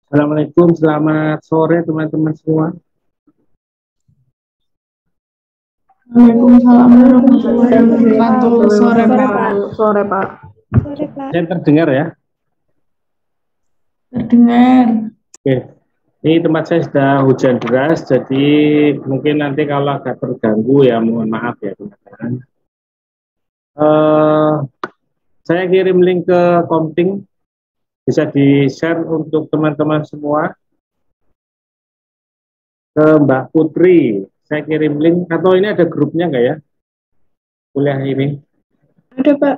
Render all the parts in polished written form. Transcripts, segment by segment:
Assalamualaikum, selamat sore teman-teman semua. Waalaikumsalam warahmatullahi wabarakatuh. Sore Pak. Sore Pak. Saya terdengar ya? Terdengar. Oke. Ini tempat saya sudah hujan deras, jadi mungkin nanti kalau agak terganggu ya mohon maaf ya teman-teman. Saya kirim link ke Komting, bisa di-share untuk teman-teman semua. Ke Mbak Putri, saya kirim link, atau ini ada grupnya nggak ya? Kuliah ini. Ada Pak.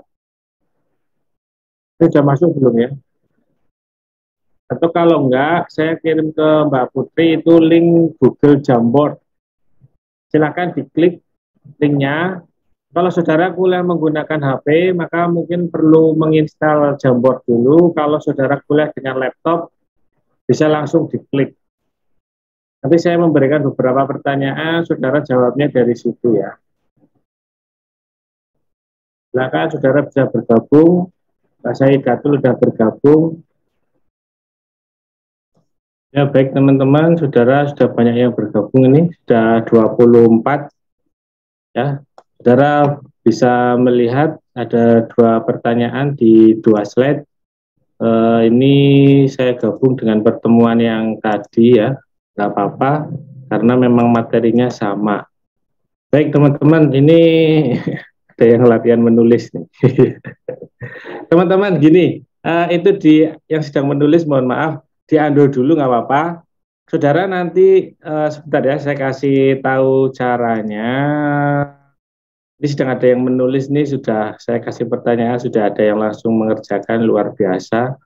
Sudah masuk belum ya? Atau kalau enggak, saya kirim ke Mbak Putri itu link Google Jamboard. Silakan diklik linknya. Kalau saudara kuliah menggunakan HP, maka mungkin perlu menginstal Jamboard dulu. Kalau saudara kuliah dengan laptop, bisa langsung diklik. Nanti saya memberikan beberapa pertanyaan, saudara jawabnya dari situ ya. Silakan saudara bisa bergabung. Pak Said Gatul sudah bergabung. Ya baik teman-teman, saudara sudah banyak yang bergabung ini, sudah 24 ya. Saudara bisa melihat ada dua pertanyaan di dua slide. Ini saya gabung dengan pertemuan yang tadi ya, nggak apa-apa karena memang materinya sama. Baik teman-teman, ini ada yang latihan menulis nih. Teman-teman gini, itu yang sedang menulis mohon maaf, di-undo dulu nggak apa-apa. Saudara nanti sebentar ya, saya kasih tahu caranya. Ini sedang ada yang menulis nih, sudah saya kasih pertanyaan, sudah ada yang langsung mengerjakan, luar biasa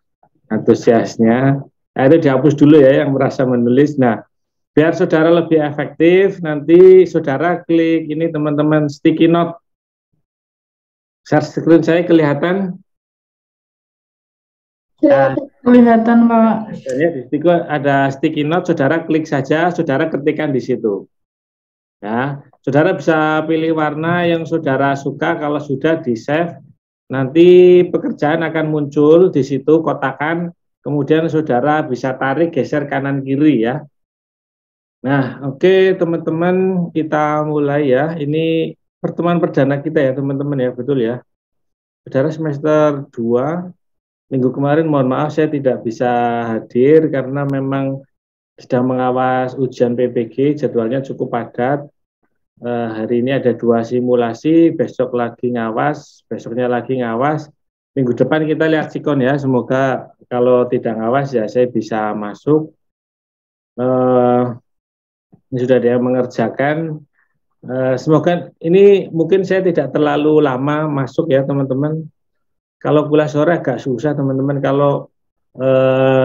antusiasnya. Nah, itu dihapus dulu ya yang merasa menulis. Nah, biar saudara lebih efektif, nanti saudara klik ini teman-teman sticky note. Share screen saya kelihatan? Nah, kelihatan Pak. Di situ ada sticky note, saudara klik saja, saudara ketikkan di situ. Ya, saudara bisa pilih warna yang saudara suka. Kalau sudah di save, nanti pekerjaan akan muncul di situ kotakan. Kemudian saudara bisa tarik, geser kanan kiri ya. Nah, oke teman-teman, kita mulai ya. Ini pertemuan perdana kita ya teman-teman ya, betul ya. Saudara semester 2. Minggu kemarin mohon maaf saya tidak bisa hadir karena memang sedang mengawas ujian PPG, jadwalnya cukup padat. Hari ini ada 2 simulasi, besok lagi ngawas, besoknya lagi ngawas. Minggu depan kita lihat sikon ya, semoga kalau tidak ngawas ya saya bisa masuk. Ini sudah ada yang mengerjakan. Semoga ini mungkin saya tidak terlalu lama masuk ya teman-teman. Kalau kuliah sore agak susah teman-teman, kalau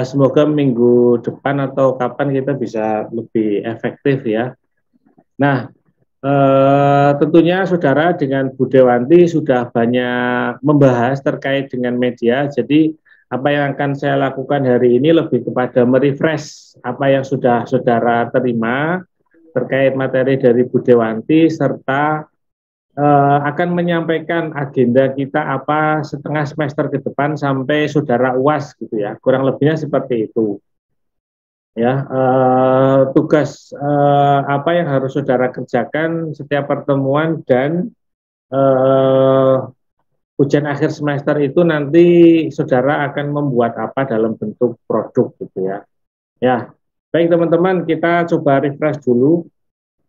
semoga minggu depan atau kapan kita bisa lebih efektif ya. Nah, tentunya saudara dengan Bu Dewanti sudah banyak membahas terkait dengan media, jadi apa yang akan saya lakukan hari ini lebih kepada merefresh apa yang sudah saudara terima terkait materi dari Bu Dewanti, serta akan menyampaikan agenda kita apa setengah semester ke depan sampai saudara UAS gitu ya, kurang lebihnya seperti itu ya. Tugas apa yang harus saudara kerjakan setiap pertemuan dan ujian akhir semester itu nanti saudara akan membuat apa dalam bentuk produk gitu ya. Ya, baik teman-teman, kita coba refresh dulu.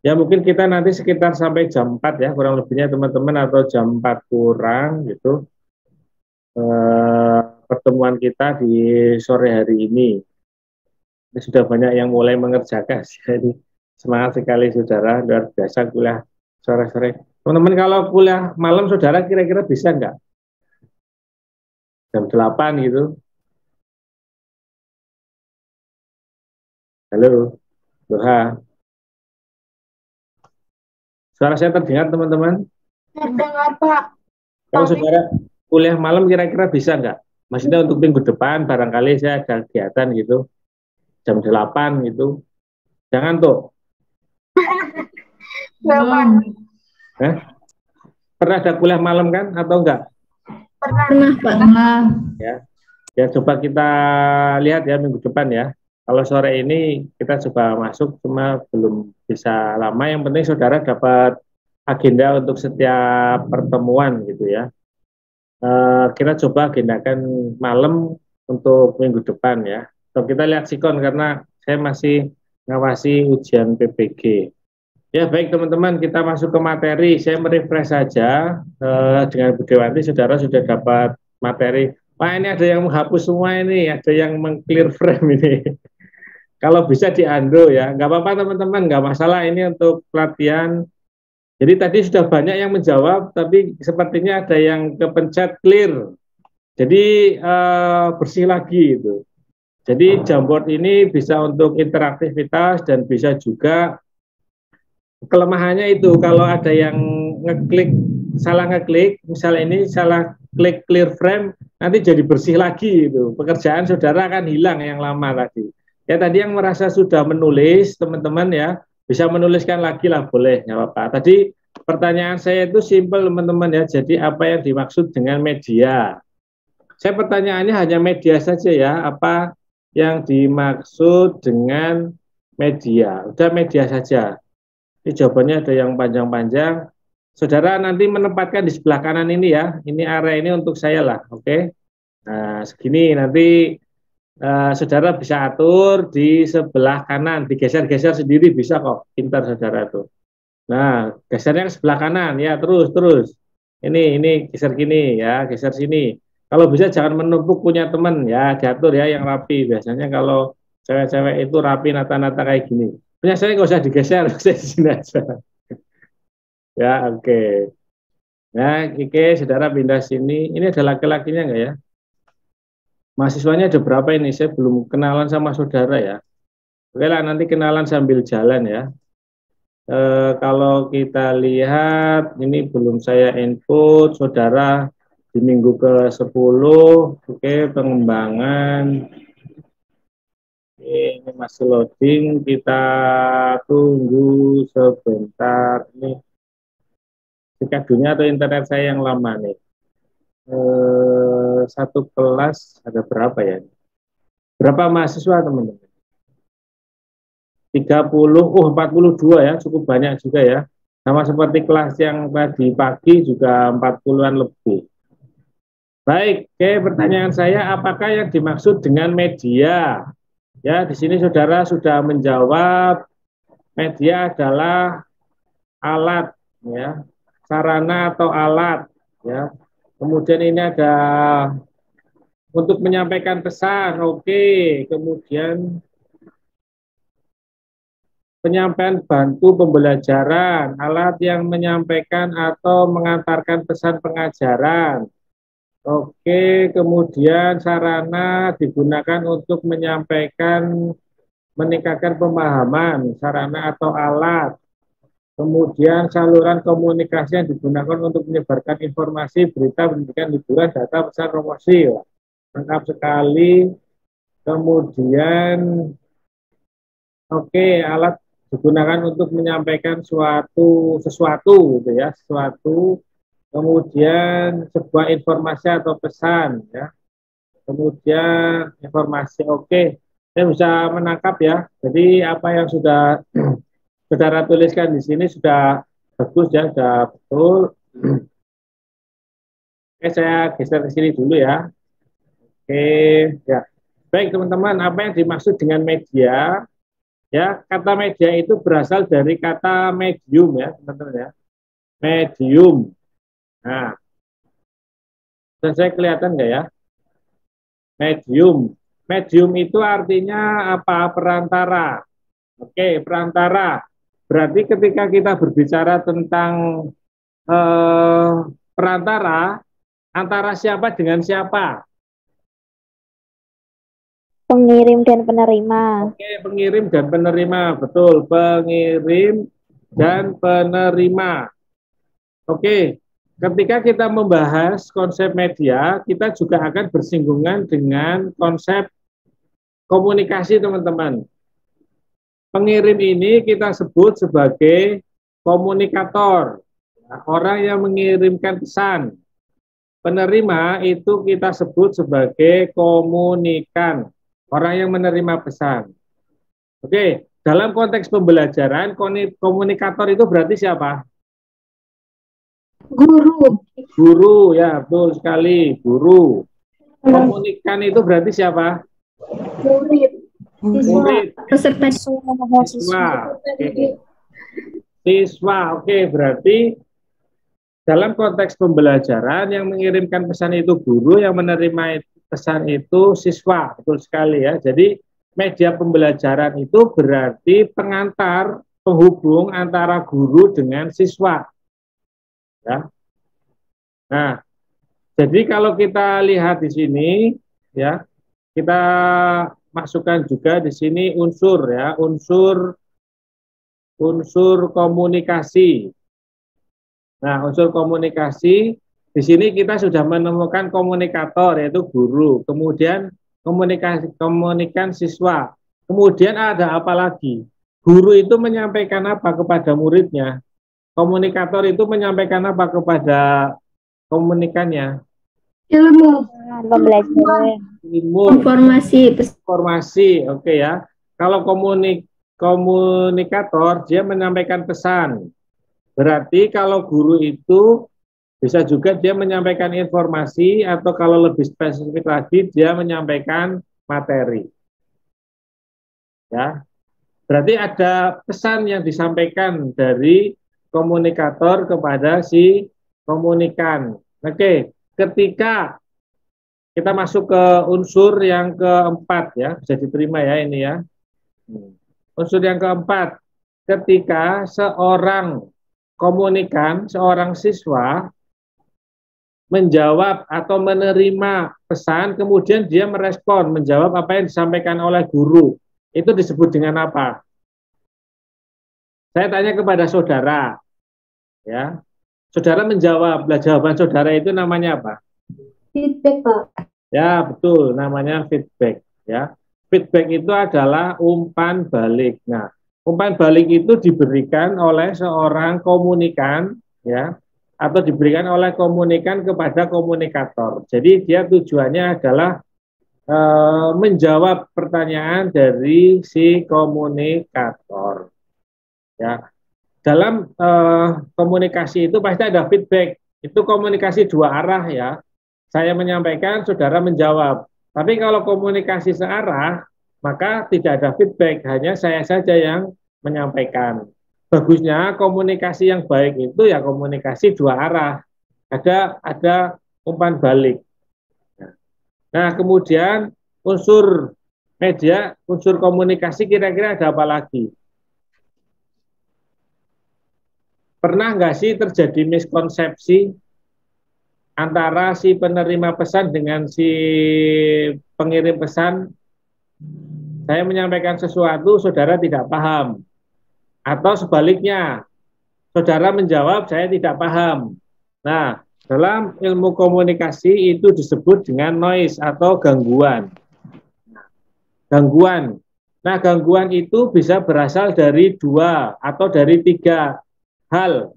Ya mungkin kita nanti sekitar sampai jam 4 ya kurang lebihnya teman-teman, atau jam 4 kurang gitu pertemuan kita di sore hari ini. Ini sudah banyak yang mulai mengerjakan. Jadi semangat sekali saudara, luar biasa kuliah sore-sore. Teman-teman kalau kuliah malam saudara kira-kira bisa nggak? Jam 8 gitu. Halo, Doha. Suara saya terdengar teman-teman? Terdengar Pak. Kalau saudara kuliah malam kira-kira bisa nggak? Maksudnya untuk minggu depan barangkali saya ada kegiatan gitu, jam 8 gitu. Jangan tuh. Belum. Pernah ada kuliah malam kan atau enggak? Pernah Pak. Pernah. Ya, coba kita lihat ya minggu depan ya. Kalau sore ini kita coba masuk, cuma belum bisa lama. Yang penting saudara dapat agenda untuk setiap pertemuan gitu ya. Kita coba agendakan malam untuk minggu depan ya. So, kita lihat sikon karena saya masih ngawasi ujian PPG. Ya baik teman-teman, kita masuk ke materi. Saya merefresh saja dengan Bu Dewanti, saudara sudah dapat materi. Wah ini ada yang menghapus semua ini, ada yang meng-clear frame ini. Kalau bisa di-undo ya, nggak apa-apa teman-teman, nggak masalah, ini untuk pelatihan. Jadi tadi sudah banyak yang menjawab, tapi sepertinya ada yang kepencet clear. Jadi bersih lagi itu. Jadi Jamboard ini bisa untuk interaktivitas dan bisa juga kelemahannya itu kalau ada yang salah ngeklik, misalnya ini salah klik clear frame, nanti jadi bersih lagi itu. Pekerjaan saudara akan hilang yang lama tadi. Ya tadi yang merasa sudah menulis, teman-teman ya, bisa menuliskan lagi lah, boleh, nggak apa-apa. Tadi pertanyaan saya itu simpel teman-teman ya, jadi apa yang dimaksud dengan media? Saya pertanyaannya hanya media saja ya, apa yang dimaksud dengan media? Udah media saja. Ini jawabannya ada yang panjang-panjang. Saudara nanti menempatkan di sebelah kanan ini ya, ini area ini untuk saya lah, oke? Nah segini nanti saudara bisa atur di sebelah kanan, digeser-geser sendiri bisa kok, pintar saudara tuh. Nah, gesernya ke sebelah kanan ya, terus. Ini geser gini ya, geser sini. Kalau bisa jangan menumpuk punya teman ya, diatur ya yang rapi. Biasanya kalau cewek-cewek itu rapi nata-nata kayak gini. Punya saya nggak usah digeser, saya di sini aja. Ya, oke. Nah, oke, saudara pindah sini. Ini ada laki-lakinya nggak ya? Mahasiswanya ada berapa ini? Saya belum kenalan sama saudara ya. Oke lah, nanti kenalan sambil jalan ya. Kalau kita lihat, ini belum saya input, saudara di minggu ke-10, oke, pengembangan. Ini masih loading, kita tunggu sebentar. Ini dunia atau internet saya yang lama nih. Satu kelas ada berapa ya? Berapa mahasiswa teman-teman? 30, 42 ya, cukup banyak juga ya. Sama seperti kelas yang tadi pagi juga 40-an lebih. Baik, oke, pertanyaan saya, apakah yang dimaksud dengan media? Ya, di sini saudara sudah menjawab, media adalah alat, ya, sarana atau alat, ya. Kemudian ini ada untuk menyampaikan pesan, oke. Kemudian penyampaian bantu pembelajaran, alat yang menyampaikan atau mengantarkan pesan pengajaran. Oke, kemudian sarana digunakan untuk menyampaikan, meningkatkan pemahaman, sarana atau alat. Kemudian saluran komunikasi yang digunakan untuk menyebarkan informasi, berita, pendidikan, hiburan, data, pesan, promosi. Lengkap sekali. Kemudian, oke, alat digunakan untuk menyampaikan sesuatu gitu ya, sesuatu, kemudian sebuah informasi atau pesan ya, kemudian informasi, oke, saya bisa menangkap ya. Jadi apa yang sudah saudara tuliskan di sini sudah bagus ya, sudah betul. Oke, saya geser ke sini dulu ya. Oke, ya. Baik teman-teman, apa yang dimaksud dengan media? Ya, kata media itu berasal dari kata medium ya, teman-teman ya. Medium. Nah, dan saya kelihatan nggak ya? Medium. Medium itu artinya apa? Perantara. Oke, perantara. Berarti ketika kita berbicara tentang perantara, antara siapa dengan siapa? Pengirim dan penerima. Oke, pengirim dan penerima, betul. Pengirim dan penerima. Oke, ketika kita membahas konsep media, kita juga akan bersinggungan dengan konsep komunikasi, teman-teman. Pengirim ini kita sebut sebagai komunikator, orang yang mengirimkan pesan. Penerima itu kita sebut sebagai komunikan, orang yang menerima pesan. Oke, dalam konteks pembelajaran, komunikator itu berarti siapa? Guru. Guru, ya betul sekali, guru. Komunikan itu berarti siapa? Murid. Murid, Peserta. siswa. Oke. Siswa, oke, berarti dalam konteks pembelajaran yang mengirimkan pesan itu guru, yang menerima pesan itu siswa, betul sekali ya. Jadi media pembelajaran itu berarti pengantar, penghubung antara guru dengan siswa. Ya. Nah, jadi kalau kita lihat di sini, ya, kita masukkan juga di sini unsur ya, unsur komunikasi. Nah, unsur komunikasi di sini kita sudah menemukan komunikator yaitu guru, kemudian komunikan siswa. Kemudian ada apa lagi? Guru itu menyampaikan apa kepada muridnya? Komunikator itu menyampaikan apa kepada komunikannya? Ilmu. Pembelajaran. Ilmu, Informasi. oke ya. Kalau komunikator dia menyampaikan pesan. Berarti kalau guru itu bisa juga dia menyampaikan informasi atau kalau lebih spesifik lagi dia menyampaikan materi. Ya. Berarti ada pesan yang disampaikan dari komunikator kepada si komunikan. Oke, ketika kita masuk ke unsur yang keempat ya, bisa diterima ya ini ya. Unsur yang keempat, ketika seorang komunikan, seorang siswa menjawab atau menerima pesan, kemudian dia merespon, menjawab apa yang disampaikan oleh guru. Itu disebut dengan apa? Saya tanya kepada saudara, ya. Saudara menjawab, lah jawaban saudara itu namanya apa? Feedback, Pak. Ya, betul, namanya feedback, ya. Feedback itu adalah umpan balik. Nah, umpan balik itu diberikan oleh seorang komunikan, ya, atau diberikan oleh komunikan kepada komunikator. Jadi dia tujuannya adalah menjawab pertanyaan dari si komunikator. Ya, dalam komunikasi itu pasti ada feedback. Itu komunikasi dua arah ya. Saya menyampaikan, saudara menjawab. Tapi kalau komunikasi searah, maka tidak ada feedback, hanya saya saja yang menyampaikan. Bagusnya komunikasi yang baik itu ya komunikasi dua arah. Ada umpan balik. Nah, kemudian unsur media, unsur komunikasi kira-kira ada apa lagi? Pernah nggak sih terjadi miskonsepsi antara si penerima pesan dengan si pengirim pesan? Saya menyampaikan sesuatu, saudara tidak paham. Atau sebaliknya, saudara menjawab, saya tidak paham. Nah, dalam ilmu komunikasi itu disebut dengan noise atau gangguan. Gangguan. Nah, gangguan itu bisa berasal dari dua atau dari tiga hal.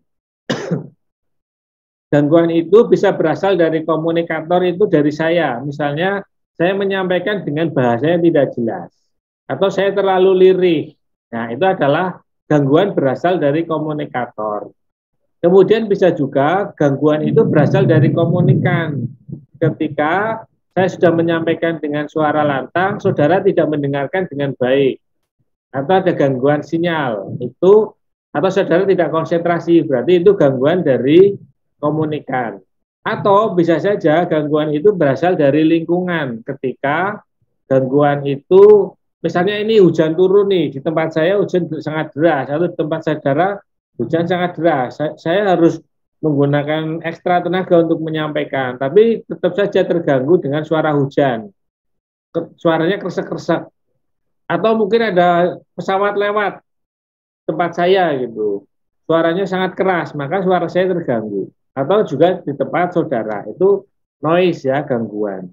Gangguan itu bisa berasal dari komunikator itu dari saya. Misalnya, saya menyampaikan dengan bahasa yang tidak jelas. Atau saya terlalu lirih. Nah, itu adalah gangguan berasal dari komunikator. Kemudian bisa juga gangguan itu berasal dari komunikan. Ketika saya sudah menyampaikan dengan suara lantang, saudara tidak mendengarkan dengan baik. Atau ada gangguan sinyal, itu atau saudara tidak konsentrasi, berarti itu gangguan dari komunikan. Atau bisa saja gangguan itu berasal dari lingkungan. Ketika gangguan itu, misalnya ini hujan turun nih, di tempat saya hujan sangat deras, atau di tempat saudara hujan sangat deras, saya harus menggunakan ekstra tenaga untuk menyampaikan, tapi tetap saja terganggu dengan suara hujan. Suaranya kresek-kresek. Atau mungkin ada pesawat lewat tempat saya gitu. Suaranya sangat keras, maka suara saya terganggu. Atau juga di tempat saudara, itu noise ya, gangguan.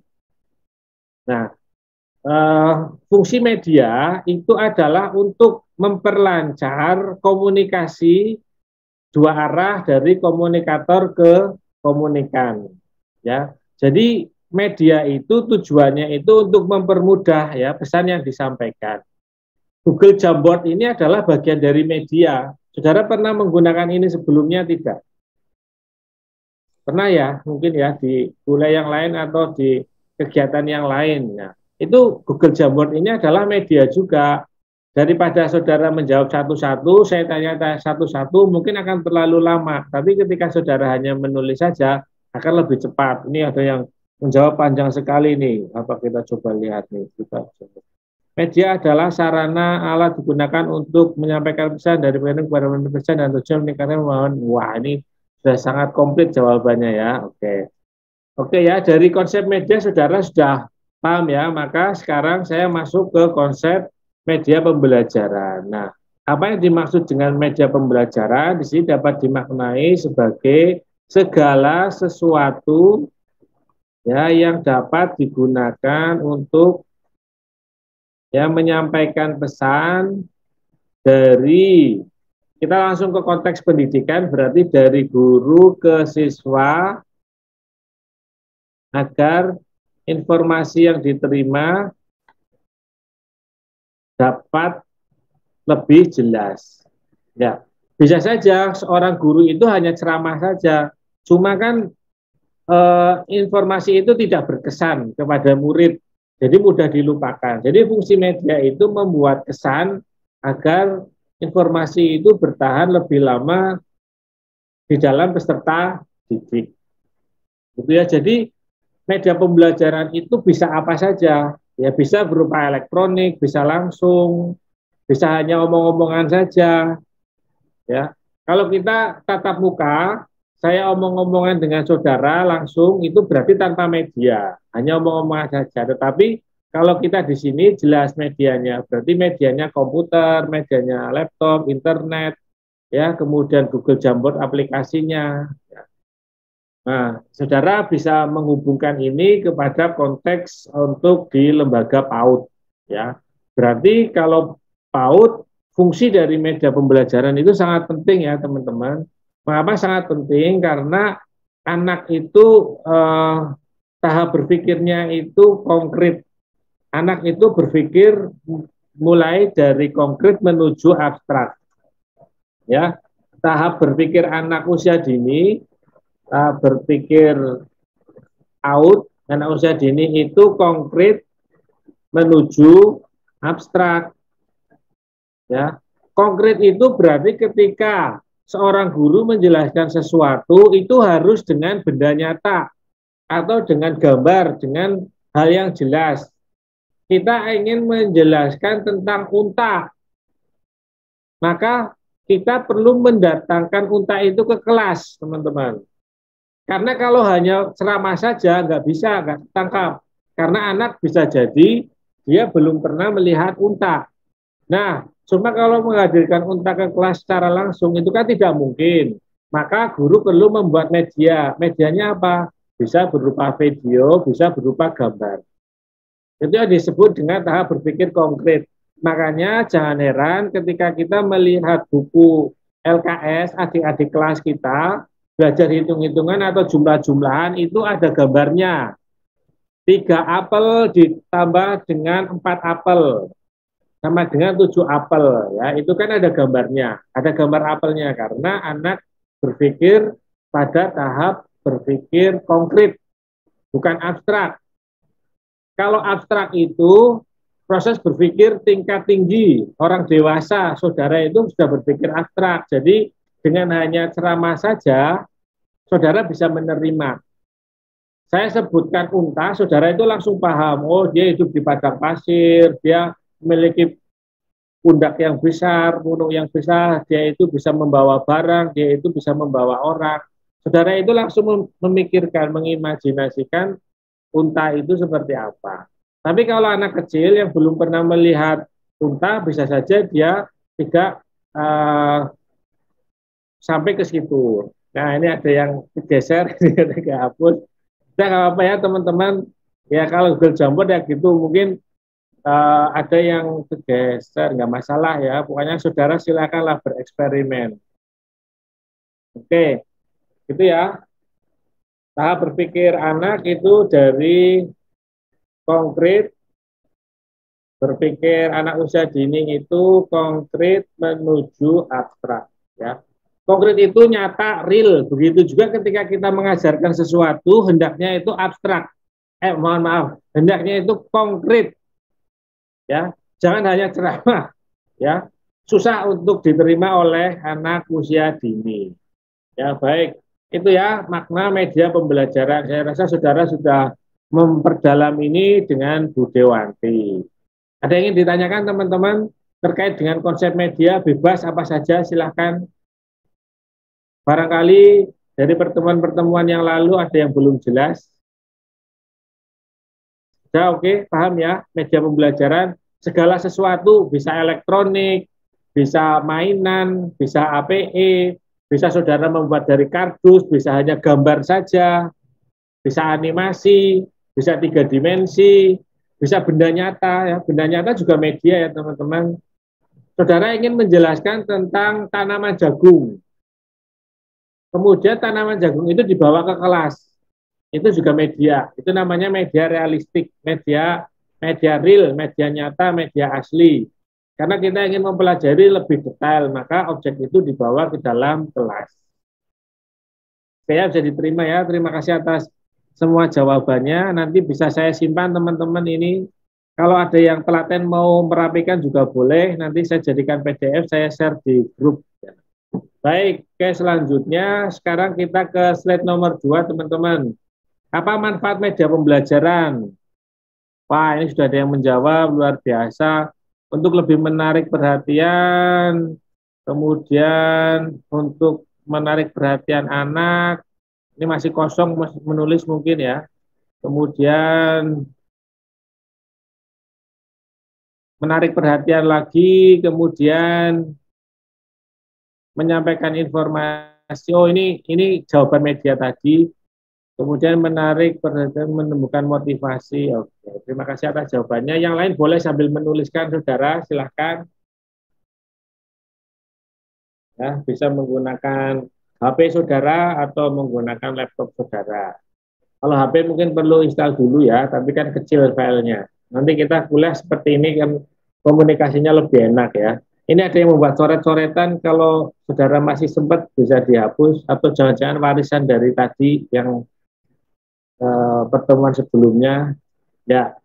Nah, fungsi media itu adalah untuk memperlancar komunikasi dua arah dari komunikator ke komunikan. Ya, jadi media itu tujuannya itu untuk mempermudah ya pesan yang disampaikan. Google Jamboard ini adalah bagian dari media. Saudara pernah menggunakan ini sebelumnya tidak? Pernah ya, mungkin ya di kuliah yang lain atau di kegiatan yang lain. Nah, itu Google Jamboard ini adalah media juga. Daripada saudara menjawab satu-satu, saya tanya satu-satu mungkin akan terlalu lama. Tapi ketika saudara hanya menulis saja, akan lebih cepat. Ini ada yang menjawab panjang sekali nih. Apa kita coba lihat nih. Media adalah sarana alat digunakan untuk menyampaikan pesan dari pesan kepada pesan dan tujuan meningkatkan pemahaman. Wah, ini sudah sangat komplit jawabannya ya. Oke. Oke ya, dari konsep media saudara sudah paham ya. Maka sekarang saya masuk ke konsep media pembelajaran. Nah, apa yang dimaksud dengan media pembelajaran di sini dapat dimaknai sebagai segala sesuatu ya yang dapat digunakan untuk ya menyampaikan pesan dari, kita langsung ke konteks pendidikan, berarti dari guru ke siswa agar informasi yang diterima dapat lebih jelas. Ya, bisa saja seorang guru itu hanya ceramah saja, cuma kan informasi itu tidak berkesan kepada murid, jadi mudah dilupakan. Jadi fungsi media itu membuat kesan agar informasi itu bertahan lebih lama di dalam peserta didik. Gitu ya. Jadi media pembelajaran itu bisa apa saja. Ya bisa berupa elektronik, bisa langsung, bisa hanya omong-omongan saja. Ya. Kalau kita tatap muka, saya omong-omongan dengan saudara langsung itu berarti tanpa media, hanya omong-omongan saja. Tetapi kalau kita di sini jelas medianya, berarti medianya komputer, medianya laptop, internet, ya, kemudian Google Jamboard aplikasinya. Ya. Nah, saudara bisa menghubungkan ini kepada konteks untuk di lembaga PAUD, ya. Berarti kalau PAUD, fungsi dari media pembelajaran itu sangat penting ya teman-teman. Mengapa sangat penting? Karena anak itu tahap berpikirnya itu konkret. Anak itu berpikir mulai dari konkret menuju abstrak. Ya, tahap berpikir anak usia dini, berpikir out, anak usia dini itu konkret menuju abstrak. Ya, konkret itu berarti ketika seorang guru menjelaskan sesuatu itu harus dengan benda nyata atau dengan gambar, dengan hal yang jelas. Kita ingin menjelaskan tentang unta, maka kita perlu mendatangkan unta itu ke kelas, teman-teman. Karena kalau hanya ceramah saja nggak bisa, nggak tangkap. Karena anak bisa jadi dia belum pernah melihat unta. Nah, cuma kalau menghadirkan unta ke kelas secara langsung itu kan tidak mungkin. Maka guru perlu membuat media. Medianya apa? Bisa berupa video, bisa berupa gambar. Itu yang disebut dengan tahap berpikir konkret. Makanya jangan heran ketika kita melihat buku LKS, adik-adik kelas kita, belajar hitung-hitungan atau jumlah-jumlahan itu ada gambarnya. 3 apel ditambah dengan 4 apel sama dengan 7 apel, ya itu kan ada gambarnya, ada gambar apelnya karena anak berpikir pada tahap berpikir konkret, bukan abstrak. Kalau abstrak itu proses berpikir tingkat tinggi, orang dewasa, saudara itu sudah berpikir abstrak. Jadi dengan hanya ceramah saja, saudara bisa menerima. Saya sebutkan unta, saudara itu langsung paham, oh dia hidup di padang pasir, dia memiliki pundak yang besar, punuk yang besar, dia itu bisa membawa barang, dia itu bisa membawa orang. Saudara itu langsung memikirkan, mengimajinasikan unta itu seperti apa. Tapi kalau anak kecil yang belum pernah melihat unta, bisa saja dia tidak sampai ke situ. Nah ini ada yang geser, ini ada yang hapus. Kita nggak apa-apa ya teman-teman. Ya kalau Google Jamboard ya gitu mungkin ada yang tergeser, nggak masalah ya. Pokoknya saudara silakanlah bereksperimen. Oke, gitu ya. Tahap berpikir anak itu dari konkret Berpikir anak usia dini itu konkret menuju abstrak, ya. Konkret itu nyata, real. Begitu juga ketika kita mengajarkan sesuatu, hendaknya itu abstrak. Mohon maaf, hendaknya itu konkret, ya. Jangan hanya ceramah, ya. Susah untuk diterima oleh anak usia dini. Ya, baik. Itu ya makna media pembelajaran. Saya rasa saudara sudah memperdalam ini dengan Bu Dewanti. Ada yang ingin ditanyakan teman-teman terkait dengan konsep media bebas apa saja, silahkan. Barangkali dari pertemuan-pertemuan yang lalu ada yang belum jelas. Ya, oke, paham ya, media pembelajaran segala sesuatu, bisa elektronik, bisa mainan, bisa APE, bisa saudara membuat dari kardus, bisa hanya gambar saja, bisa animasi, bisa 3 dimensi, bisa benda nyata, ya. Benda nyata juga media ya teman-teman. Saudara ingin menjelaskan tentang tanaman jagung. Kemudian tanaman jagung itu dibawa ke kelas. Itu juga media. Itu namanya media realistik, media real, media nyata, media asli. Karena kita ingin mempelajari lebih detail, maka objek itu dibawa ke dalam kelas. Saya bisa diterima ya. Terima kasih atas semua jawabannya. Nanti bisa saya simpan teman-teman ini. Kalau ada yang telaten mau merapikan juga boleh. Nanti saya jadikan PDF, saya share di grup. Baik, oke, selanjutnya sekarang kita ke slide nomor 2 teman-teman. Apa manfaat media pembelajaran? Wah, ini sudah ada yang menjawab, luar biasa. Untuk lebih menarik perhatian, kemudian untuk menarik perhatian anak, ini masih kosong, masih menulis mungkin ya. Kemudian menarik perhatian lagi, kemudian menyampaikan informasi. Oh, ini jawaban media tadi. Kemudian menarik perhatian, menemukan motivasi. Oke, terima kasih atas jawabannya. Yang lain boleh sambil menuliskan, saudara, silahkan. Ya, bisa menggunakan HP saudara atau menggunakan laptop saudara. Kalau HP mungkin perlu install dulu ya, tapi kan kecil filenya. Nanti kita kuliah seperti ini kan komunikasinya lebih enak ya. Ini ada yang membuat coret-coretan, kalau saudara masih sempat bisa dihapus, atau jangan-jangan warisan dari tadi yang pertemuan sebelumnya ya.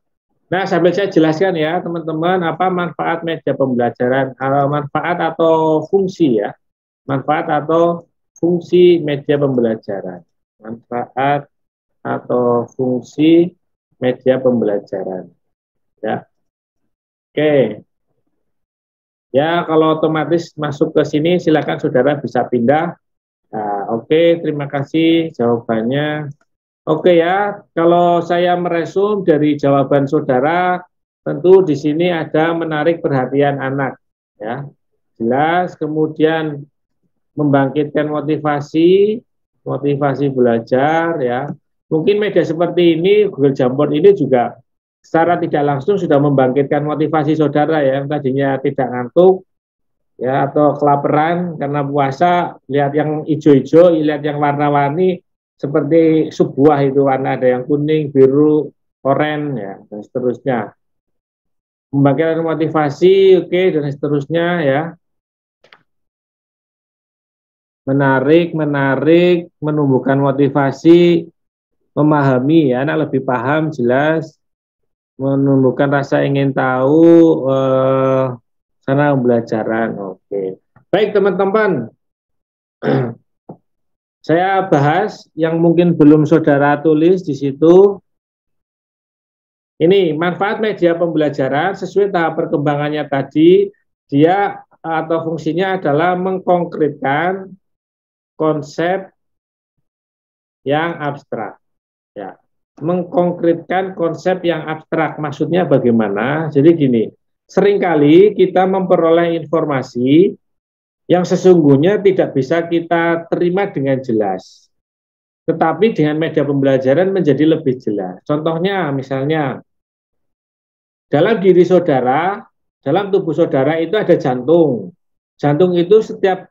Nah, sambil saya jelaskan ya teman-teman, apa manfaat media pembelajaran, manfaat atau fungsi ya, manfaat atau fungsi media pembelajaran, manfaat atau fungsi media pembelajaran ya. Oke ya, kalau otomatis masuk ke sini silakan saudara bisa pindah. Nah, oke, terima kasih jawabannya. Oke ya, kalau saya meresum dari jawaban saudara, tentu di sini ada menarik perhatian anak, ya, jelas. Kemudian membangkitkan motivasi belajar, ya. Mungkin media seperti ini, Google Jamboard ini juga secara tidak langsung sudah membangkitkan motivasi saudara ya, yang tadinya tidak ngantuk, ya, atau kelaparan karena puasa, lihat yang hijau-hijau, lihat yang warna-warni. Seperti sebuah itu warna, ada yang kuning, biru, oranye, ya, dan seterusnya. Membangkitkan motivasi, oke, dan seterusnya ya. Menarik, menumbuhkan motivasi, memahami, ya, anak lebih paham, jelas, menumbuhkan rasa ingin tahu, sarana pembelajaran, oke. Baik teman-teman. Saya bahas yang mungkin belum saudara tulis di situ. Ini manfaat media pembelajaran sesuai tahap perkembangannya tadi, dia atau fungsinya adalah mengkonkretkan konsep yang abstrak. Ya, mengkonkretkan konsep yang abstrak. Maksudnya bagaimana? Jadi gini, seringkali kita memperoleh informasi yang sesungguhnya tidak bisa kita terima dengan jelas. Tetapi dengan media pembelajaran menjadi lebih jelas. Contohnya misalnya, dalam diri saudara, dalam tubuh saudara itu ada jantung. Jantung itu setiap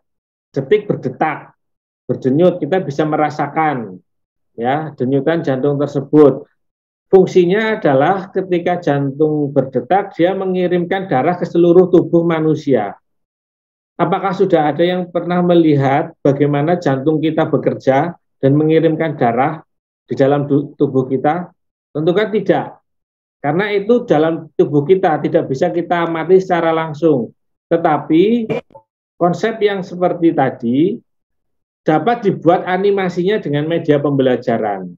detik berdetak, berdenyut, kita bisa merasakan ya denyutan jantung tersebut. fungsinya adalah ketika jantung berdetak, dia mengirimkan darah ke seluruh tubuh manusia. Apakah sudah ada yang pernah melihat bagaimana jantung kita bekerja dan mengirimkan darah di dalam tubuh kita? Tentu kan tidak. Karena itu dalam tubuh kita tidak bisa kita amati secara langsung. Tetapi konsep yang seperti tadi dapat dibuat animasinya dengan media pembelajaran.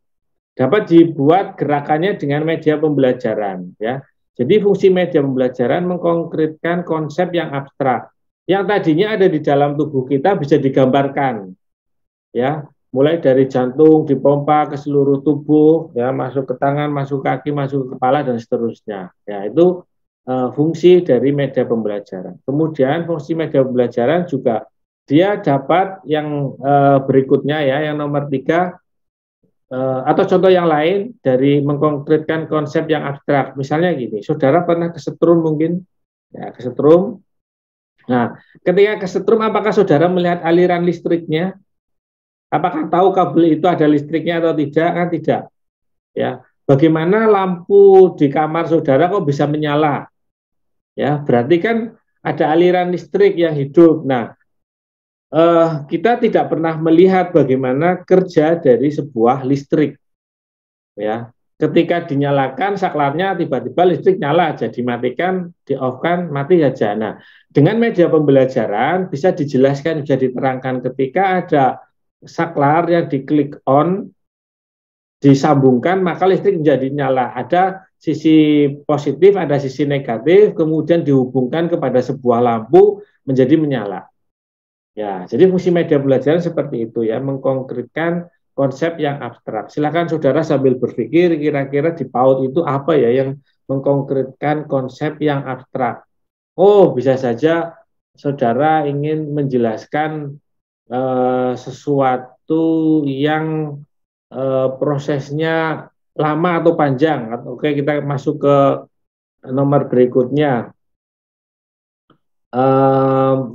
Dapat dibuat gerakannya dengan media pembelajaran, ya. Jadi fungsi media pembelajaran mengkonkretkan konsep yang abstrak yang tadinya ada di dalam tubuh kita bisa digambarkan, ya, mulai dari jantung dipompa ke seluruh tubuh, ya, masuk ke tangan, masuk kaki, masuk ke kepala dan seterusnya, ya. Itu fungsi dari media pembelajaran. Kemudian fungsi media pembelajaran juga dia dapat yang berikutnya, ya, yang nomor 3, atau contoh yang lain dari mengkonkretkan konsep yang abstrak. Misalnya gini, saudara pernah kesetrum mungkin, ya, kesetrum. Nah, ketika kesetrum, apakah saudara melihat aliran listriknya? Apakah tahu kabel itu ada listriknya atau tidak? Kan tidak. Ya, bagaimana lampu di kamar saudara kok bisa menyala? Ya, berarti kan ada aliran listrik yang hidup. Nah, kita tidak pernah melihat bagaimana kerja dari sebuah listrik. Ya, ketika dinyalakan saklarnya, tiba-tiba listrik nyala, jadi matikan, di-off-kan, mati saja. Nah, dengan media pembelajaran bisa dijelaskan, bisa diterangkan ketika ada saklar yang diklik on, disambungkan, maka listrik menjadi nyala. Ada sisi positif, ada sisi negatif, kemudian dihubungkan kepada sebuah lampu menjadi menyala. Ya, jadi fungsi media pembelajaran seperti itu, ya, mengkonkretkan konsep yang abstrak. Silakan saudara sambil berpikir kira-kira di PAUD itu apa ya yang mengkonkretkan konsep yang abstrak. Oh, bisa saja saudara ingin menjelaskan sesuatu yang prosesnya lama atau panjang. Oke, kita masuk ke nomor berikutnya.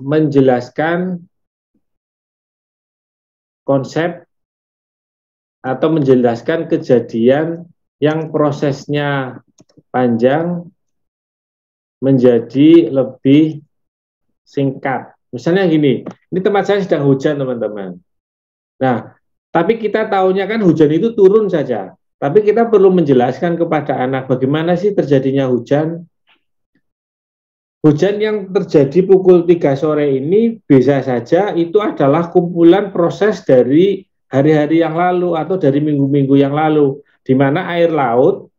Menjelaskan konsep atau menjelaskan kejadian yang prosesnya panjang menjadi lebih singkat. Misalnya gini, ini tempat saya sedang hujan, teman-teman. Nah, tapi kita tahunya kan hujan itu turun saja. Tapi kita perlu menjelaskan kepada anak bagaimana sih terjadinya hujan. Hujan yang terjadi pukul 3 sore ini bisa saja itu adalah kumpulan proses dari hari-hari yang lalu atau dari minggu-minggu yang lalu, di mana air laut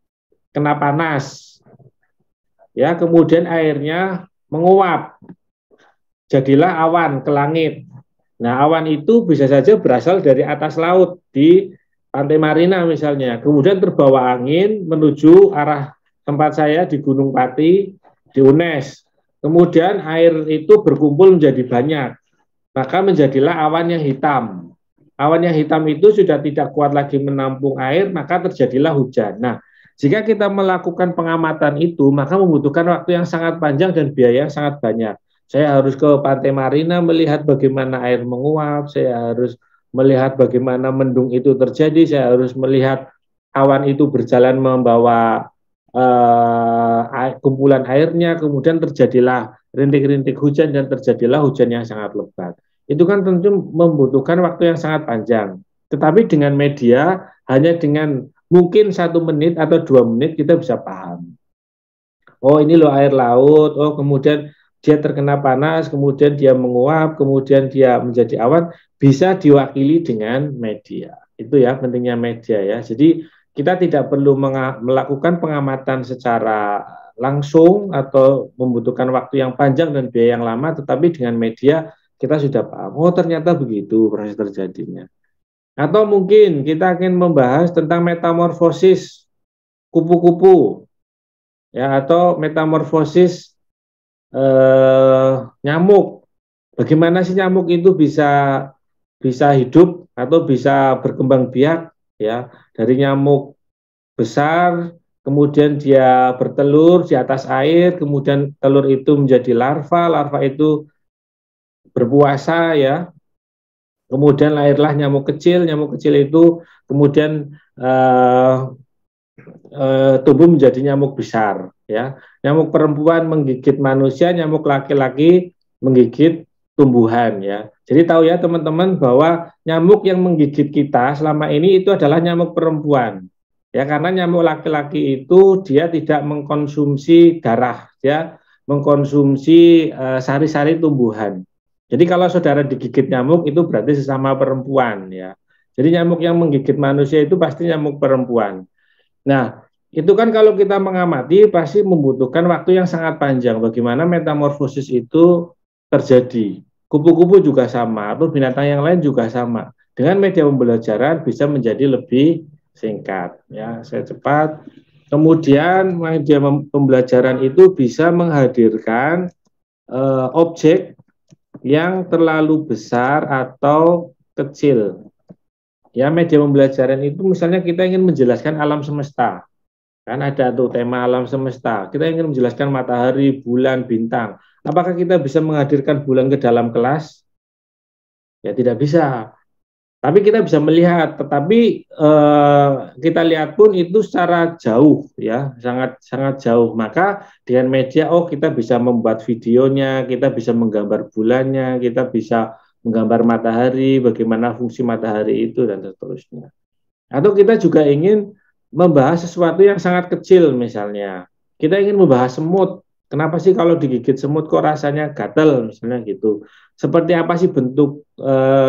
kena panas, ya, kemudian airnya menguap, jadilah awan ke langit. Nah, awan itu bisa saja berasal dari atas laut di Pantai Marina misalnya, kemudian terbawa angin menuju arah tempat saya di Gunung Pati, di UNES. Kemudian air itu berkumpul menjadi banyak, maka menjadilah awan yang hitam. Awan yang hitam itu sudah tidak kuat lagi menampung air, maka terjadilah hujan. Nah, jika kita melakukan pengamatan itu, maka membutuhkan waktu yang sangat panjang dan biaya yang sangat banyak. Saya harus ke Pantai Marina melihat bagaimana air menguap, saya harus melihat bagaimana mendung itu terjadi, saya harus melihat awan itu berjalan membawa kumpulan airnya, kemudian terjadilah rintik-rintik hujan dan terjadilah hujan yang sangat lebat. Itu kan tentu membutuhkan waktu yang sangat panjang. Tetapi dengan media, hanya dengan mungkin 1 menit atau 2 menit kita bisa paham. Oh, ini loh air laut, oh kemudian dia terkena panas, kemudian dia menguap, kemudian dia menjadi awan, bisa diwakili dengan media. Itu ya pentingnya media ya. Jadi kita tidak perlu melakukan pengamatan secara langsung atau membutuhkan waktu yang panjang dan biaya yang lama, tetapi dengan media kita sudah paham, oh ternyata begitu proses terjadinya. Atau mungkin kita akan membahas tentang metamorfosis kupu-kupu, ya, atau metamorfosis nyamuk. Bagaimana sih nyamuk itu bisa hidup atau bisa berkembang biak, ya, dari nyamuk besar, kemudian dia bertelur di atas air, kemudian telur itu menjadi larva, larva itu berpuasa, ya, kemudian lahirlah nyamuk kecil itu kemudian tumbuh menjadi nyamuk besar, ya. Nyamuk perempuan menggigit manusia, nyamuk laki-laki menggigit tumbuhan, ya. Jadi tahu ya teman-teman bahwa nyamuk yang menggigit kita selama ini itu adalah nyamuk perempuan, ya, karena nyamuk laki-laki itu dia tidak mengkonsumsi darah, dia mengkonsumsi sari-sari tumbuhan. Jadi kalau saudara digigit nyamuk itu berarti sesama perempuan, ya. Jadi nyamuk yang menggigit manusia itu pasti nyamuk perempuan. Nah, itu kan kalau kita mengamati pasti membutuhkan waktu yang sangat panjang bagaimana metamorfosis itu terjadi. Kupu-kupu juga sama, atau binatang yang lain juga sama. Dengan media pembelajaran bisa menjadi lebih singkat. Ya, saya cepat. Kemudian media pembelajaran itu bisa menghadirkan objek yang terlalu besar atau kecil. Ya, media pembelajaran itu misalnya kita ingin menjelaskan alam semesta. Kan ada tuh tema alam semesta. Kita ingin menjelaskan matahari, bulan, bintang. Apakah kita bisa menghadirkan bulan ke dalam kelas? Ya tidak bisa. Tapi kita bisa melihat, tetapi kita lihat pun itu secara jauh, ya, sangat jauh. Maka dengan media, kita bisa membuat videonya, kita bisa menggambar bulannya, kita bisa menggambar matahari, bagaimana fungsi matahari itu dan seterusnya. Atau kita juga ingin membahas sesuatu yang sangat kecil, misalnya kita ingin membahas semut. Kenapa sih kalau digigit semut kok rasanya gatal, misalnya gitu. Seperti apa sih bentuk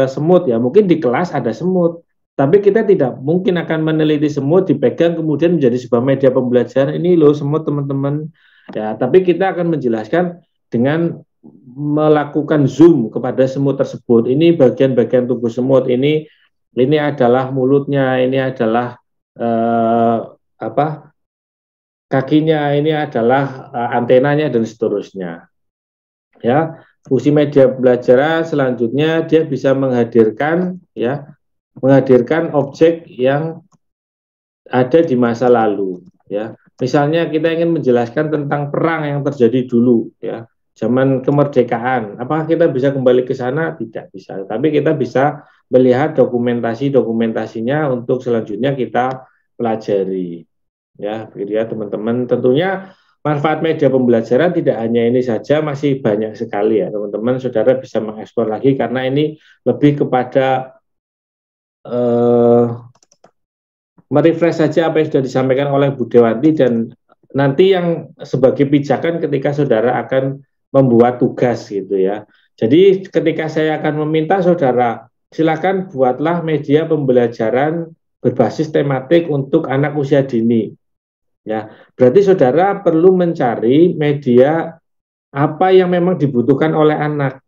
semut, ya mungkin di kelas ada semut, tapi kita tidak mungkin akan meneliti semut dipegang kemudian menjadi sebuah media pembelajaran. Ini loh semut teman-teman, ya. Tapi kita akan menjelaskan dengan melakukan zoom kepada semut tersebut. Ini bagian-bagian tubuh semut, ini adalah mulutnya, ini adalah kakinya, ini adalah antenanya dan seterusnya. Ya, fungsi media pembelajaran selanjutnya dia bisa menghadirkan objek yang ada di masa lalu, ya. Misalnya kita ingin menjelaskan tentang perang yang terjadi dulu, ya, zaman kemerdekaan. Apakah kita bisa kembali ke sana? Tidak bisa. Tapi kita bisa melihat dokumentasinya untuk selanjutnya kita pelajari. Ya, begitu ya teman-teman. Tentunya manfaat media pembelajaran tidak hanya ini saja, masih banyak sekali ya teman-teman. Saudara bisa mengeksplor lagi karena ini lebih kepada merefresh saja apa yang sudah disampaikan oleh Bu Dewanti, dan nanti yang sebagai pijakan ketika saudara akan membuat tugas gitu ya. Jadi ketika saya akan meminta saudara, silakan buatlah media pembelajaran berbasis tematik untuk anak usia dini. Ya, berarti saudara perlu mencari media apa yang memang dibutuhkan oleh anak.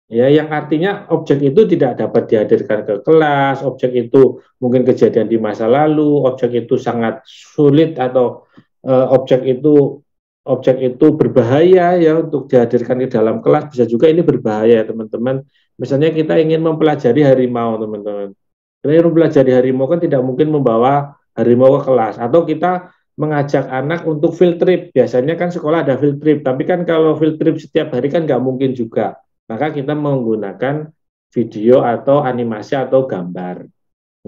Ya, yang artinya objek itu tidak dapat dihadirkan ke kelas, objek itu mungkin kejadian di masa lalu, objek itu sangat sulit atau objek itu berbahaya ya untuk dihadirkan ke dalam kelas. Bisa juga ini berbahaya teman-teman. Misalnya kita ingin mempelajari harimau teman-teman. Kita ingin mempelajari harimau kan tidak mungkin membawa harimau ke kelas, atau kita mengajak anak untuk field trip. Biasanya kan sekolah ada field trip, tapi kan kalau field trip setiap hari kan nggak mungkin juga. Maka kita menggunakan video atau animasi atau gambar,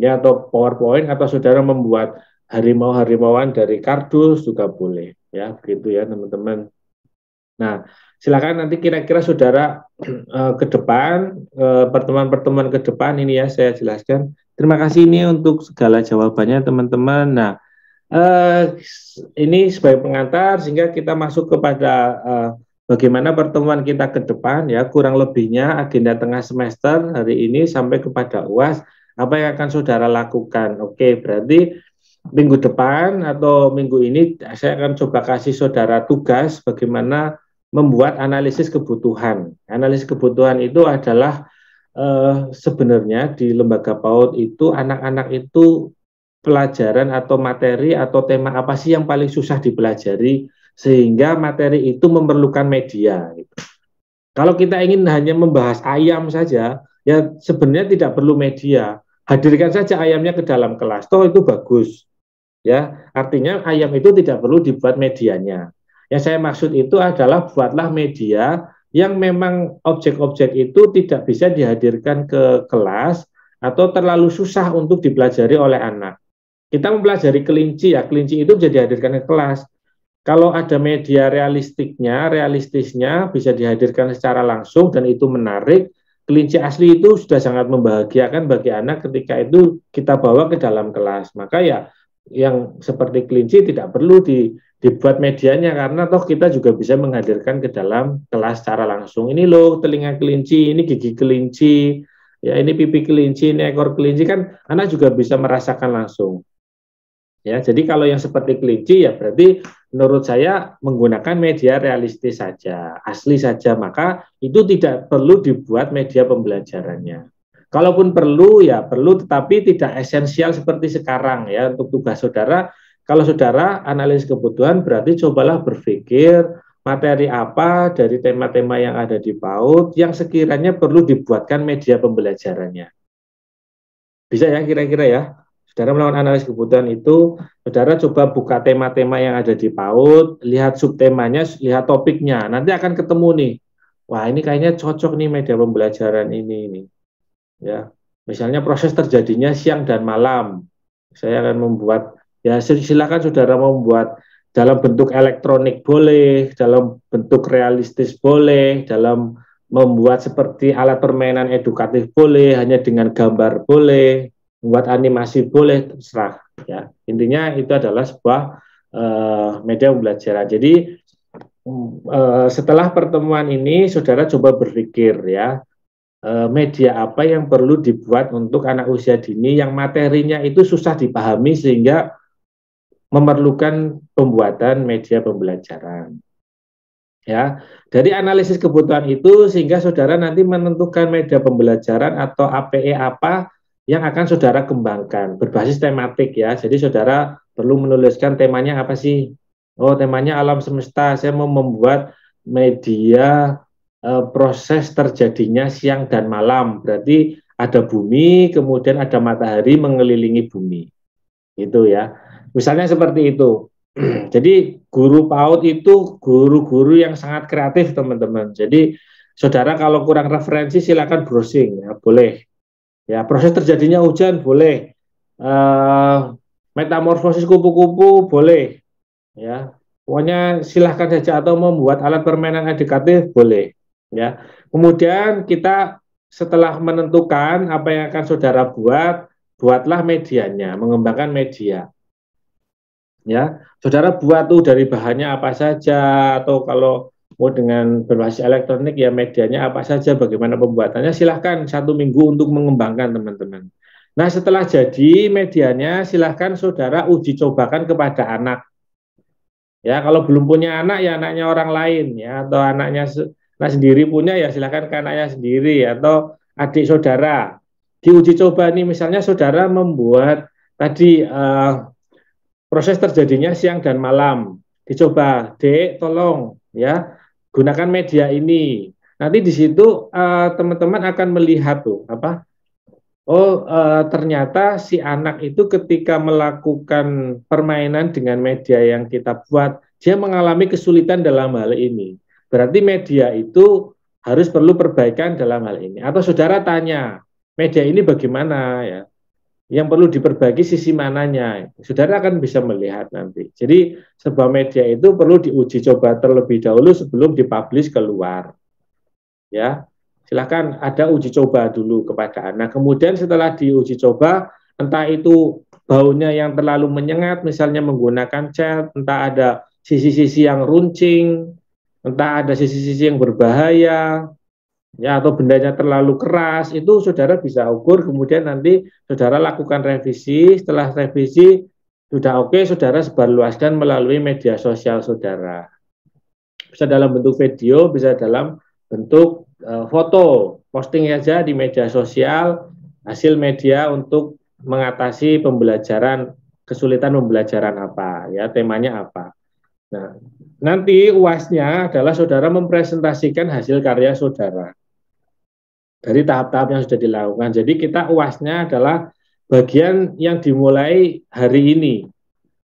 ya, atau PowerPoint, atau saudara membuat harimau-harimauan dari kardus juga boleh, ya, begitu ya teman-teman. Nah, silakan nanti kira-kira saudara ke depan, pertemuan-pertemuan ke depan ini ya saya jelaskan. Terima kasih ini untuk segala jawabannya teman-teman. Nah, ini sebagai pengantar sehingga kita masuk kepada bagaimana pertemuan kita ke depan ya, kurang lebihnya agenda tengah semester hari ini sampai kepada UAS, apa yang akan saudara lakukan. Oke, berarti minggu depan atau minggu ini saya akan coba kasih saudara tugas bagaimana membuat analisis kebutuhan. Analisis kebutuhan itu adalah sebenarnya di lembaga PAUD itu anak-anak itu pelajaran atau materi atau tema apa sih yang paling susah dipelajari sehingga materi itu memerlukan media gitu. Kalau kita ingin hanya membahas ayam saja, ya sebenarnya tidak perlu media. Hadirkan saja ayamnya ke dalam kelas, toh itu bagus. Ya, artinya ayam itu tidak perlu dibuat medianya. Yang saya maksud itu adalah buatlah media yang memang objek-objek itu tidak bisa dihadirkan ke kelas atau terlalu susah untuk dipelajari oleh anak. kita mempelajari kelinci ya, kelinci itu bisa dihadirkan ke kelas. Kalau ada media realistisnya bisa dihadirkan secara langsung dan itu menarik. Kelinci asli itu sudah sangat membahagiakan bagi anak ketika itu kita bawa ke dalam kelas. Maka ya yang seperti kelinci tidak perlu dibuat medianya karena toh kita juga bisa menghadirkan ke dalam kelas secara langsung. Ini loh telinga kelinci, ini gigi kelinci, ya ini pipi kelinci, ini ekor kelinci, kan anak juga bisa merasakan langsung. Ya, jadi kalau yang seperti kelinci ya berarti menurut saya menggunakan media realistis saja, asli saja, maka itu tidak perlu dibuat media pembelajarannya. Kalaupun perlu ya perlu, tetapi tidak esensial seperti sekarang ya untuk tugas saudara. Kalau saudara analisis kebutuhan berarti cobalah berpikir materi apa dari tema-tema yang ada di PAUD yang sekiranya perlu dibuatkan media pembelajarannya. Bisa ya kira-kira ya. Saudara melakukan analisis kebutuhan itu, saudara coba buka tema-tema yang ada di PAUD, lihat subtemanya, lihat topiknya. Nanti akan ketemu nih, wah ini kayaknya cocok nih media pembelajaran ini. Ya, misalnya proses terjadinya siang dan malam. Saya akan membuat, ya silakan saudara membuat dalam bentuk elektronik boleh, dalam bentuk realistis boleh, dalam membuat seperti alat permainan edukatif boleh, hanya dengan gambar boleh, membuat animasi boleh, terserah ya. Intinya itu adalah sebuah media pembelajaran. Jadi setelah pertemuan ini saudara coba berpikir ya, media apa yang perlu dibuat untuk anak usia dini yang materinya itu susah dipahami sehingga memerlukan pembuatan media pembelajaran. Ya, dari analisis kebutuhan itu sehingga saudara nanti menentukan media pembelajaran atau APE apa yang akan saudara kembangkan berbasis tematik ya. Jadi saudara perlu menuliskan temanya apa sih? Oh, temanya alam semesta. Saya mau membuat media proses terjadinya siang dan malam. Berarti ada bumi, kemudian ada matahari mengelilingi bumi. Itu ya. Misalnya seperti itu. Jadi guru PAUD itu guru-guru yang sangat kreatif, teman-teman. Jadi saudara kalau kurang referensi silakan browsing ya, boleh. Ya, proses terjadinya hujan boleh, metamorfosis kupu-kupu boleh, ya. Pokoknya silahkan saja atau membuat alat permainan edukatif boleh, ya. Kemudian kita setelah menentukan apa yang akan saudara buat, buatlah medianya, mengembangkan media. Ya, saudara buat tuh dari bahannya apa saja atau kalau mau dengan berbasis elektronik ya medianya apa saja, bagaimana pembuatannya, silahkan 1 minggu untuk mengembangkan teman-teman. Nah setelah jadi medianya silahkan saudara uji cobakan kepada anak. Ya kalau belum punya anak ya anaknya orang lain ya, atau anaknya sendiri punya ya silahkan ke anaknya sendiri atau adik saudara. Diuji coba nih misalnya saudara membuat tadi proses terjadinya siang dan malam. Dicoba, Dek tolong ya gunakan media ini. Nanti di situ teman-teman akan melihat tuh apa? Oh ternyata si anak itu ketika melakukan permainan dengan media yang kita buat, dia mengalami kesulitan dalam hal ini. Berarti media itu harus perlu perbaikan dalam hal ini. Atau saudara tanya, media ini bagaimana ya? Yang perlu diperbaiki sisi mananya, saudara akan bisa melihat nanti. Jadi sebuah media itu perlu diuji coba terlebih dahulu sebelum dipublish keluar. Ya, silakan ada uji coba dulu kepada anak. Kemudian setelah diuji coba, entah itu baunya yang terlalu menyengat, misalnya menggunakan cat, entah ada sisi-sisi yang runcing, entah ada sisi-sisi yang berbahaya, ya atau bendanya terlalu keras, itu saudara bisa ukur, kemudian nanti saudara lakukan revisi. Setelah revisi sudah oke, saudara sebarluaskan melalui media sosial saudara, bisa dalam bentuk video, bisa dalam bentuk foto, posting aja di media sosial hasil media untuk mengatasi pembelajaran, kesulitan pembelajaran apa ya, temanya apa. Nah nanti UAS-nya adalah saudara mempresentasikan hasil karya saudara dari tahap-tahap yang sudah dilakukan. Jadi kita UAS-nya adalah bagian yang dimulai hari ini.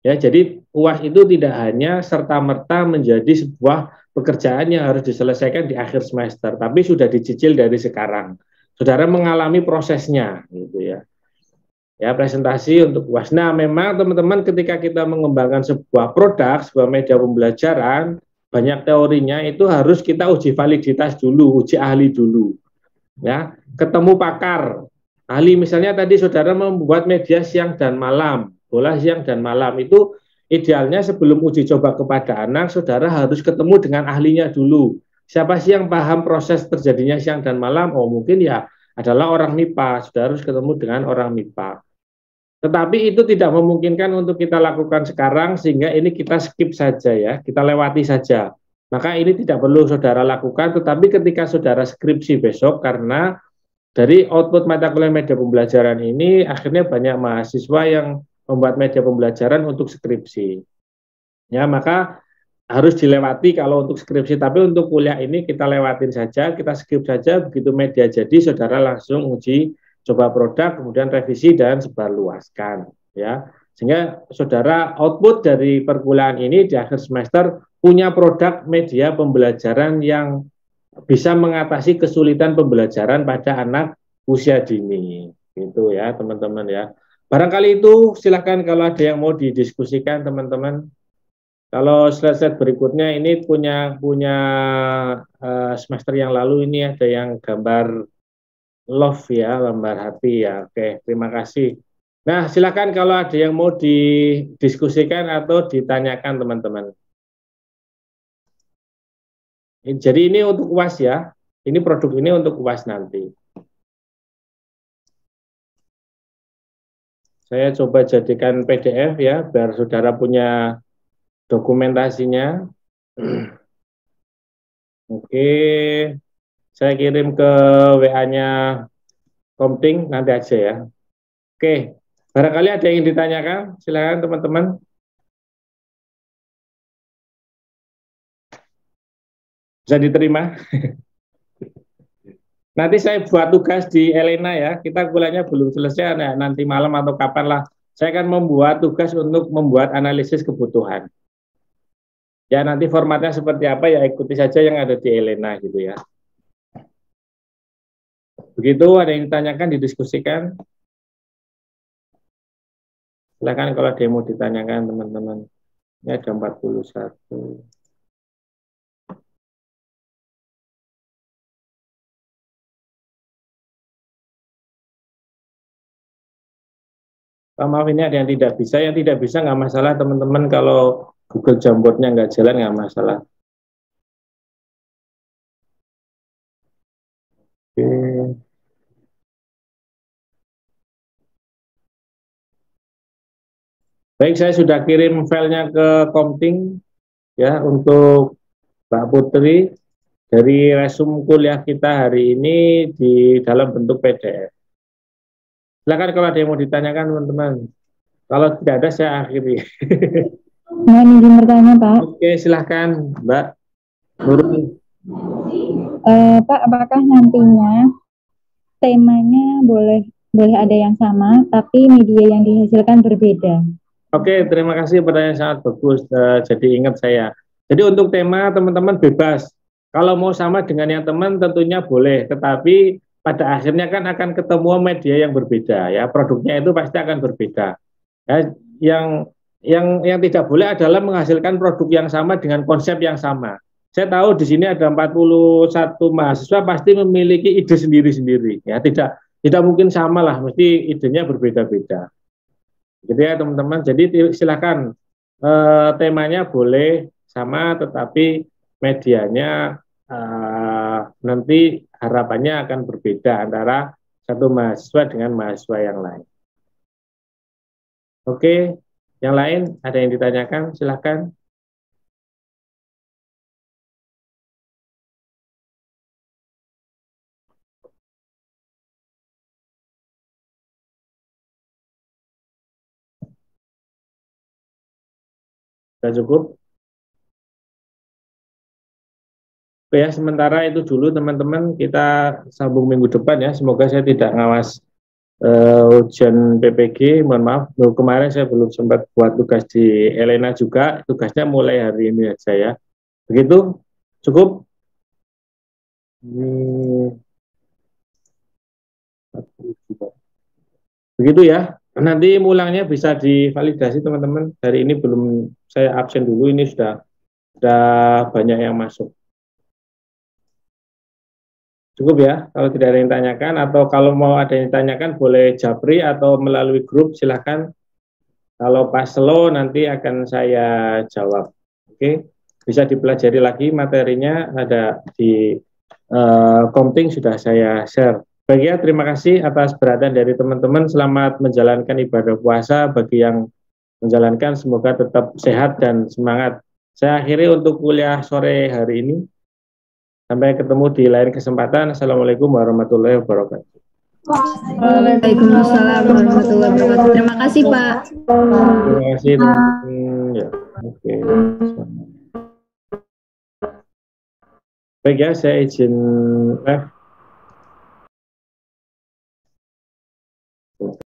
Ya, jadi UAS itu tidak hanya serta-merta menjadi sebuah pekerjaan yang harus diselesaikan di akhir semester, tapi sudah dicicil dari sekarang. Saudara mengalami prosesnya, gitu ya. Ya, presentasi untuk UAS. Nah, memang teman-teman ketika kita mengembangkan sebuah produk, sebuah media pembelajaran, banyak teorinya itu harus kita uji validitas dulu, uji ahli dulu. Ya, ketemu pakar. Ahli misalnya tadi saudara membuat media siang dan malam, bola siang dan malam, itu idealnya sebelum uji coba kepada anak, saudara harus ketemu dengan ahlinya dulu. Siapa sih yang paham proses terjadinya siang dan malam? Oh, mungkin ya adalah orang MIPA, saudara harus ketemu dengan orang MIPA. Tetapi itu tidak memungkinkan untuk kita lakukan sekarang, sehingga ini kita skip saja ya, kita lewati saja. Maka ini tidak perlu saudara lakukan, tetapi ketika saudara skripsi besok, karena dari output mata kuliah media pembelajaran ini, akhirnya banyak mahasiswa yang membuat media pembelajaran untuk skripsi. Ya, maka harus dilewati kalau untuk skripsi, tapi untuk kuliah ini kita lewatin saja, kita skip saja, begitu media jadi, saudara langsung uji coba produk, kemudian revisi dan sebarluaskan. Ya, sehingga saudara output dari perkuliahan ini di akhir semester punya produk media pembelajaran yang bisa mengatasi kesulitan pembelajaran pada anak usia dini. Gitu ya, teman-teman ya. Barangkali itu silakan kalau ada yang mau didiskusikan, teman-teman. Kalau slide-slide berikutnya ini punya semester yang lalu ini ada yang gambar love ya, gambar hati ya. Oke, terima kasih. Nah, silakan kalau ada yang mau didiskusikan atau ditanyakan, teman-teman. Jadi ini untuk UAS ya. Ini produk ini untuk UAS nanti. Saya coba jadikan PDF ya, biar saudara punya dokumentasinya. Oke, saya kirim ke WA-nya Komting nanti aja ya. Oke, barangkali ada yang ditanyakan, silakan teman-teman. Bisa diterima. Nanti saya buat tugas di Elena ya, kita kuliahnya belum selesai, nah, nanti malam atau kapan lah. Saya akan membuat tugas untuk membuat analisis kebutuhan. Ya nanti formatnya seperti apa ya ikuti saja yang ada di Elena gitu ya. Begitu, ada yang ditanyakan, didiskusikan. Silakan kalau ada yang mau ditanyakan teman-teman. Ini ada 41. Maaf ini ada yang tidak bisa nggak masalah teman-teman, kalau Google Jamboardnya nggak jalan nggak masalah. Oke. Baik, saya sudah kirim filenya ke Komting ya untuk Mbak Putri dari resume kuliah kita hari ini di dalam bentuk PDF. Silakan kalau ada yang mau ditanyakan teman-teman. Kalau tidak ada saya akhiri. Mohon izin bertanya, Pak. Oke, silahkan Mbak Nurul. Pak, apakah nantinya temanya boleh ada yang sama, tapi media yang dihasilkan berbeda? Oke, terima kasih, pertanyaan sangat bagus. Jadi ingat saya. Jadi untuk tema teman-teman bebas. Kalau mau sama dengan yang teman tentunya boleh, tetapi pada akhirnya kan akan ketemu media yang berbeda ya. Produknya itu pasti akan berbeda. Ya, yang tidak boleh adalah menghasilkan produk yang sama dengan konsep yang sama. Saya tahu di sini ada 41 mahasiswa pasti memiliki ide sendiri-sendiri ya, tidak mungkin sama lah, mesti idenya berbeda-beda. Gitu ya teman-teman. Jadi silakan temanya boleh sama tetapi medianya nanti harapannya akan berbeda antara satu mahasiswa dengan mahasiswa yang lain. Oke, yang lain ada yang ditanyakan, silakan. Sudah cukup? Oke ya, sementara itu dulu teman-teman, kita sambung minggu depan ya. Semoga saya tidak ngawas ujian PPG, mohon maaf. Kemarin saya belum sempat buat tugas di Elena juga, tugasnya mulai hari ini aja ya. Begitu? Cukup? Begitu ya. Nanti mulangnya bisa divalidasi teman-teman. Hari ini belum saya absen dulu, ini sudah banyak yang masuk. Cukup ya, kalau tidak ada yang tanyakan, atau kalau mau ada yang tanyakan boleh japri atau melalui grup, silahkan. Kalau pas slow nanti akan saya jawab. Oke, bisa dipelajari lagi materinya, ada di Komting sudah saya share. Baik ya, terima kasih atas perhatian dari teman-teman. Selamat menjalankan ibadah puasa. Bagi yang menjalankan, semoga tetap sehat dan semangat. Saya akhiri untuk kuliah sore hari ini. Sampai ketemu di lain kesempatan. Assalamualaikum warahmatullahi wabarakatuh. Waalaikumsalam warahmatullahi wabarakatuh. Terima kasih, Pak. Terima kasih. Ya, oke. Baik ya, saya izin live.